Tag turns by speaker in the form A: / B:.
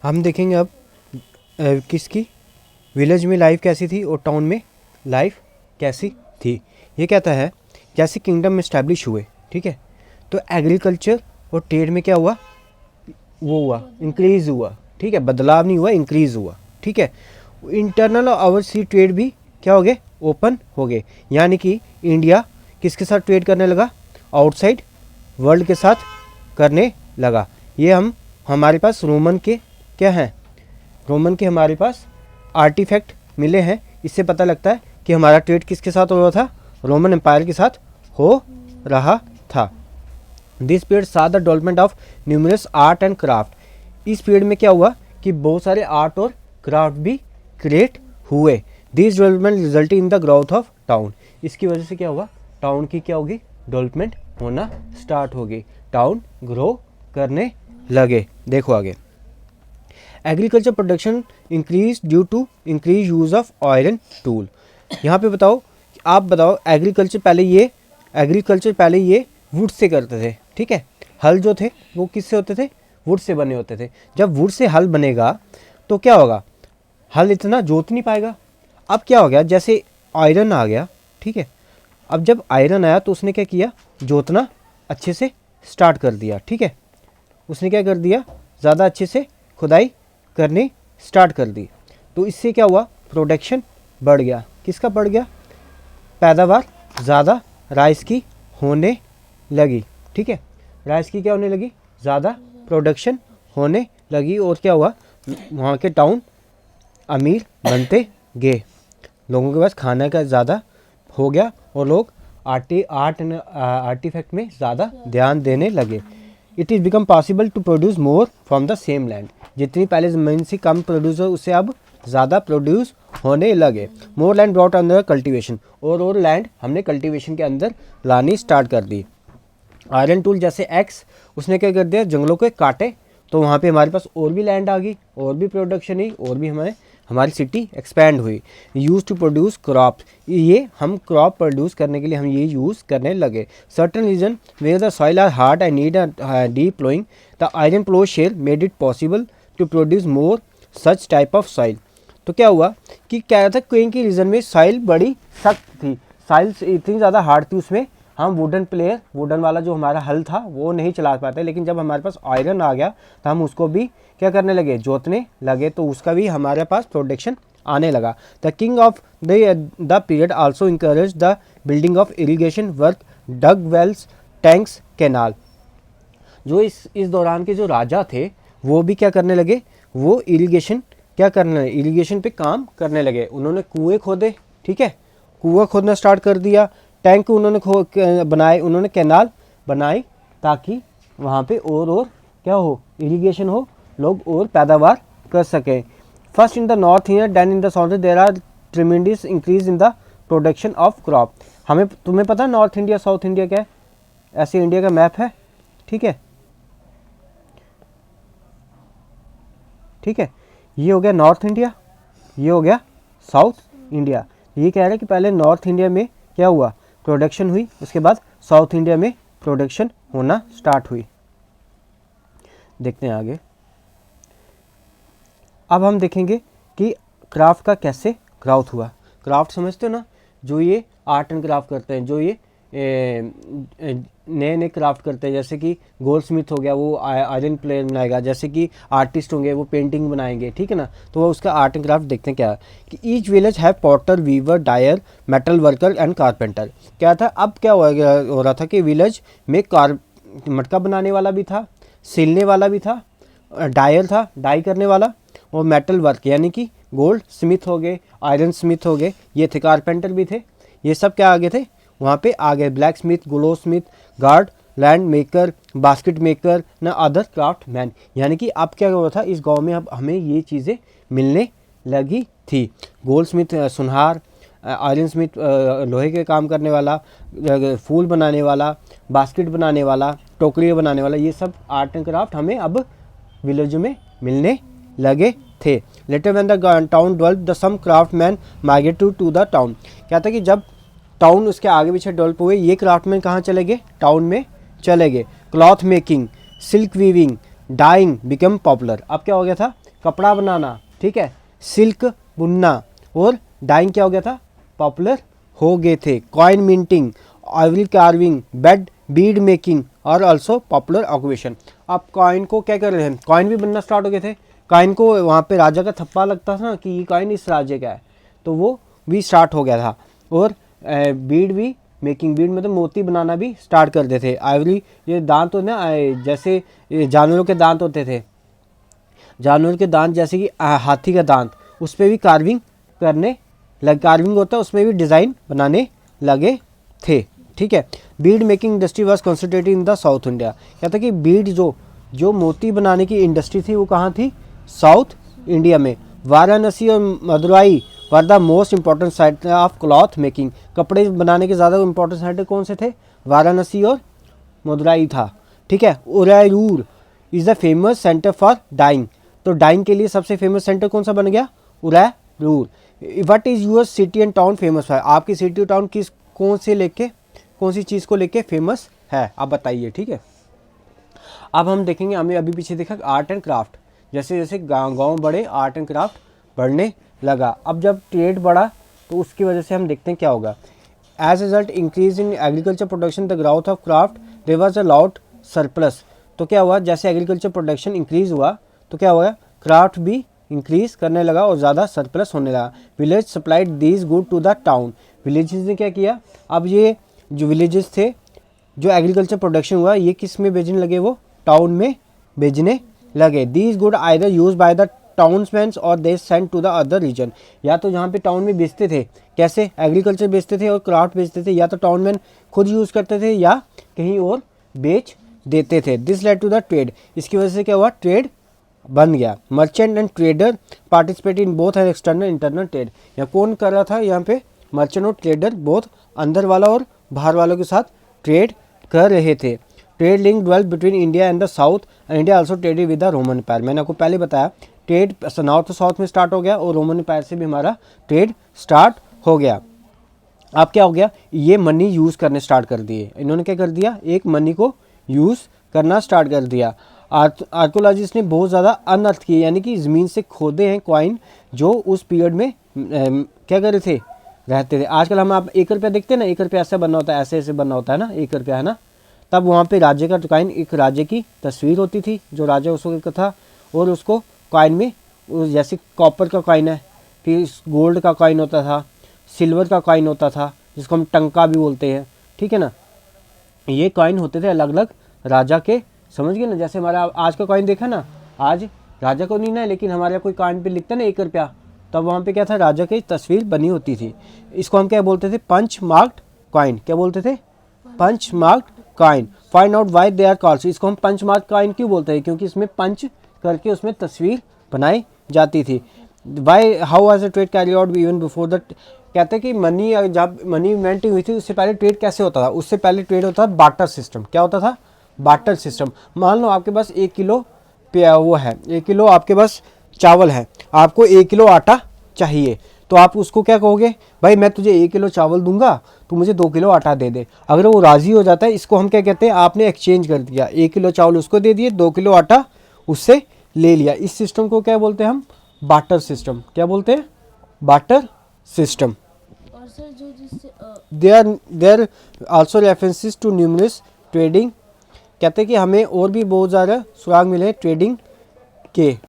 A: हम देखेंगे अब किसकी विलेज में लाइफ कैसी थी और टाउन में लाइफ कैसी थी। ये कहता है जैसे किंगडम में इस्टेब्लिश हुए, ठीक है, तो एग्रीकल्चर और ट्रेड में क्या हुआ, वो हुआ इंक्रीज़ हुआ, ठीक है, बदलाव नहीं हुआ, इंक्रीज़ हुआ, ठीक है। इंटरनल और ओवरसी ट्रेड भी क्या हो गए, ओपन हो गए, यानी कि इंडिया किसके साथ ट्रेड करने लगा, आउटसाइड वर्ल्ड के साथ करने लगा। ये हमारे पास रोमन के क्या हैं, रोमन के हमारे पास आर्टिफैक्ट मिले हैं, इससे पता लगता है कि हमारा ट्रेड किसके साथ हो रहा था, रोमन एम्पायर के साथ हो रहा था। दिस पीरियड सा the development of numerous art and craft. इस पीरियड में क्या हुआ कि बहुत सारे आर्ट और क्राफ्ट भी क्रिएट हुए। This development result in the growth of town. इसकी वजह से क्या हुआ, टाउन की क्या होगी, डेवलपमेंट होना स्टार्ट होगी, टाउन ग्रो करने लगे। देखो आगे, agriculture production increase due to increase use of iron tool. यहाँ पे बताओ, आप बताओ, एग्रीकल्चर पहले ये वुड से करते थे, ठीक है, हल जो थे वो किससे होते थे, वुड से बने होते थे। जब वुड से हल बनेगा तो क्या होगा, हल इतना जोत नहीं पाएगा। अब क्या हो गया, जैसे आयरन आ गया, ठीक है, अब जब आयरन आया तो उसने क्या किया, जोतना अच्छे से स्टार्ट कर दिया, ठीक है, उसने क्या कर दिया, ज़्यादा अच्छे से खुदाई करनी स्टार्ट कर दी। तो इससे क्या हुआ, प्रोडक्शन बढ़ गया। किसका बढ़ गया, पैदावार ज़्यादा राइस की होने लगी, ठीक है, राइस की क्या होने लगी, ज़्यादा प्रोडक्शन होने लगी। और क्या हुआ, वहाँ के टाउन अमीर बनते गए, लोगों के पास खाने का ज़्यादा हो गया और लोग आर्टिफैक्ट में ज़्यादा ध्यान देने लगे। It is become possible to produce more from the same land. जितनी पहले ज़मीन से कम प्रोड्यूस हो, उससे अब ज़्यादा प्रोड्यूस होने लगे। मोर लैंड ब्रॉट अंडर कल्टीवेशन, और लैंड हमने कल्टीवेशन के अंदर लानी स्टार्ट कर दी। आयरन टूल जैसे एक्स, उसने क्या कर दिया, जंगलों के काटे, तो वहाँ पे हमारे पास और भी लैंड आ गई, और भी प्रोडक्शन हुई, और भी हमारी सिटी एक्सपैंड हुई। यूज टू प्रोड्यूस क्रॉप, ये हम क्रॉप प्रोड्यूस करने के लिए हम ये यूज़ करने लगे। Certain region where the soil are hard and need deep ploughing, the iron plough shall made it possible to produce more such type of soil. तो क्या हुआ कि क्या था, कहीं की रीजन में सॉइल बड़ी सख्त थी, सॉइल इतनी ज़्यादा हार्ड थी, उसमें हम वुडन वाला जो हमारा हल था वो नहीं चला पाते। लेकिन जब हमारे पास आयरन आ गया तो हम उसको भी क्या करने लगे, जोतने लगे, तो उसका भी हमारे पास प्रोडक्शन आने लगा। The king of the period also encourage the building of irrigation work, dug wells, tanks, canal. जो इस दौरान के जो राजा थे वो भी क्या करने लगे, वो इरीगेशन पे काम करने लगे। उन्होंने कुएं खोदे, ठीक है, कुआं खोदना स्टार्ट कर दिया, टैंक उन्होंने बनाए, उन्होंने कैनाल बनाई, ताकि वहाँ पे और क्या हो, इरिगेशन हो, लोग और पैदावार कर सकें। First in the north India then in the south there are tremendous increase in the production of crop. तुम्हें पता है नॉर्थ इंडिया साउथ इंडिया क्या है, ऐसे इंडिया का मैप है, ठीक है, ठीक है, ये हो गया नॉर्थ इंडिया, ये हो गया साउथ इंडिया। ये कह रहे हैं कि पहले नॉर्थ इंडिया में क्या हुआ, प्रोडक्शन हुई, उसके बाद साउथ इंडिया में प्रोडक्शन होना स्टार्ट हुई। देखते हैं आगे। अब हम देखेंगे कि क्राफ्ट का कैसे ग्राउथ हुआ। क्राफ्ट समझते हो ना, जो ये आर्ट एंड क्राफ्ट करते हैं, जो ये नए नए क्राफ्ट करते हैं, जैसे कि गोल्ड स्मिथ हो गया, वो आयरन प्लेट बनाएगा, जैसे कि आर्टिस्ट होंगे वो पेंटिंग बनाएंगे, ठीक है ना, तो वो उसका आर्ट एंड क्राफ्ट देखते हैं क्या है कि each village have potter, weaver, dyer, metal worker and carpenter. क्या था, अब क्या हो रहा था कि विलेज में मटका बनाने वाला भी था, सिलने वाला भी था, डायर था, डाई करने वाला, और मेटल वर्क यानी कि गोल्ड स्मिथ हो गए, आयरन स्मिथ हो गए, ये थे, कारपेंटर भी थे, ये सब क्या आगे थे, वहाँ पे आ गए, black Smith, glow Smith, guard, land maker, basket maker न अदर क्राफ्ट मैन। यानी कि अब क्या हो रहा था, इस गांव में अब हमें ये चीज़ें मिलने लगी थी। गोल्ड स्मिथ सुनहार, आयरन स्मिथ लोहे के काम करने वाला, फूल बनाने वाला, बास्केट बनाने वाला, टोकरी बनाने वाला, ये सब आर्ट एंड क्राफ्ट हमें अब विलेज में मिलने लगे थे। Later when the town develop the some craft man migrated to the town. क्या था कि जब टाउन उसके आगे पीछे डेवलप हुए, ये क्राफ्टमैन कहाँ चले गए, टाउन में चले गए। Cloth making, silk weaving, dyeing become popular. अब क्या हो गया था कपड़ा बनाना, ठीक है, सिल्क बुनना, और डाइंग क्या हो गया था, पॉपुलर हो गए थे। Coin minting, Ivory carving, bead making और ऑल्सो पॉपुलर ऑक्यूपेशन। आप कॉइन को क्या कर रहे हैं, कॉइन भी बनना स्टार्ट हो गए थे। कॉइन को वहाँ पे राजा का थप्पा लगता था ना कि ये कॉइन इस राज्य का है, तो वो भी स्टार्ट हो गया था। और बीड भी मेकिंग, बीड मतलब मोती बनाना भी स्टार्ट कर देते थे। आइवरी, ये दांत हो ना, जैसे जानवरों के दांत होते थे, जानवर के दांत जैसे कि हाथी का दांत, उस पर भी कार्विंग करने लग, कार्विंग होता है उसमें भी डिज़ाइन बनाने लगे थे, ठीक है। Bead making industry was concentrated in the south India. कहता कि बीड जो मोती बनाने की इंडस्ट्री थी वो कहाँ थी, साउथ इंडिया में। वाराणसी और Madurai were the most important site of cloth making. कपड़े बनाने के ज़्यादा इंपॉर्टेंट साइट कौन से थे, वाराणसी और मदुराई था, ठीक है। Udaipur is the famous centre for dyeing. तो डाइंग के लिए सबसे फेमस सेंटर कौन सा बन गया, Udaipur. What is your city and town famous है, आपकी सिटी और टाउन कौन सी चीज़ को लेके फेमस है, आप बताइए, ठीक है। अब हम देखेंगे, हमें अभी पीछे देखा आर्ट एंड क्राफ्ट, जैसे जैसे गाँव बड़े आर्ट एंड क्राफ्ट बढ़ने लगा। अब जब ट्रेड बढ़ा तो उसकी वजह से हम देखते हैं क्या होगा। As result increase in agriculture production, the growth of craft, there was a lot surplus. तो क्या हुआ, जैसे एग्रीकल्चर प्रोडक्शन इंक्रीज हुआ तो क्या हुआ, क्राफ्ट भी इंक्रीज करने लगा और ज़्यादा सरप्लस होने लगा। Village supplied these good to the town. Villages ने क्या किया, अब ये जो विलेजेस थे, जो एग्रीकल्चर प्रोडक्शन हुआ, ये किस में बेचने लगे, वो टाउन में बेचने लगे। These good either use by the townsman और they send to the other region. या तो जहाँ पे टाउन में बेचते थे, कैसे एग्रीकल्चर बेचते थे और क्राफ्ट बेचते थे, या तो टाउनमैन खुद यूज़ करते थे या कहीं और बेच देते थे। This led to the trade. इसकी वजह से क्या हुआ, ट्रेड बन गया। Merchant and trader participate in both and external internal trade. यहाँ कौन कर रहा था, यहाँ पे मर्चेंट और ट्रेडर बोथ अंदर वाला और बाहर वालों के साथ ट्रेड कर रहे थे। Trade link develop between India and the south, and India also traded with the Roman Empire. मैंने आपको पहले बताया ट्रेड नॉर्थ तो साउथ में स्टार्ट हो गया और रोमन एम्पायर से भी हमारा ट्रेड स्टार्ट हो गया। अब क्या हो गया, ये मनी यूज़ करने स्टार्ट कर दिए। इन्होंने क्या कर दिया, एक मनी को यूज़ करना स्टार्ट कर दिया। आर्कोलॉजिस्ट ने बहुत ज़्यादा अनअर्थ किए, यानी कि ज़मीन से खोदे हैं कॉइन जो उस पीरियड में क्या कर रहे थे, रहते थे। आजकल हम आप 1 रुपया देखते हैं ना, 1 रुपया ऐसा बनना होता है, ऐसे ऐसे बनना होता है ना 1 रुपया, है ना। तब वहाँ पे राज्य का कॉइन, एक राज्य की तस्वीर होती थी जो राजा उस वक्त का था, और उसको कॉइन में जैसे कॉपर का कॉइन है, फिर गोल्ड का कॉइन होता था, सिल्वर का कॉइन होता था जिसको हम टंका भी बोलते हैं, ठीक है ना। ये कॉइन होते थे अलग अलग राजा के, समझ गए ना। जैसे हमारा आज का कॉइन देखा ना, आज राजा को नहीं ना, लेकिन हमारे कोई कॉइन पे लिखता ना 1 रुपया, तब वहाँ पे क्या था, राजा की तस्वीर बनी होती थी। इसको हम क्या बोलते थे, पंच मार्क्ड कॉइन। क्या बोलते थे, punch marked coin. Find out why they are called. इसको हम पंच मार्क कॉइन क्यों बोलते हैं, क्योंकि इसमें पंच करके उसमें तस्वीर बनाई जाती थी। Why how was the trade carry out even before the, कहते हैं कि मनी, जब मनी इन्वेंट हुई थी उससे पहले ट्रेड कैसे होता था, उससे पहले ट्रेड होता था बार्टर सिस्टम। क्या होता था, बार्टर सिस्टम। मान लो आपके पास 1 किलो वो है, 1 किलो आपके पास चावल है, आपको 1 किलो आटा चाहिए, तो आप उसको क्या कहोगे, भाई मैं तुझे 1 किलो चावल दूंगा, तू मुझे 2 किलो आटा दे दे। अगर वो राज़ी हो जाता है, इसको हम क्या कहते हैं, आपने एक्सचेंज कर दिया, 1 किलो चावल उसको दे दिए, 2 किलो आटा उससे ले लिया। इस सिस्टम को क्या बोलते हैं हम, बार्टर सिस्टम। क्या बोलते हैं, बार्टर सिस्टम।
B: और सर जो जिससे
A: there also references to numerous trading. कहते हैं कि हमें और भी बहुत ज़्यादा सुराग मिले ट्रेडिंग के।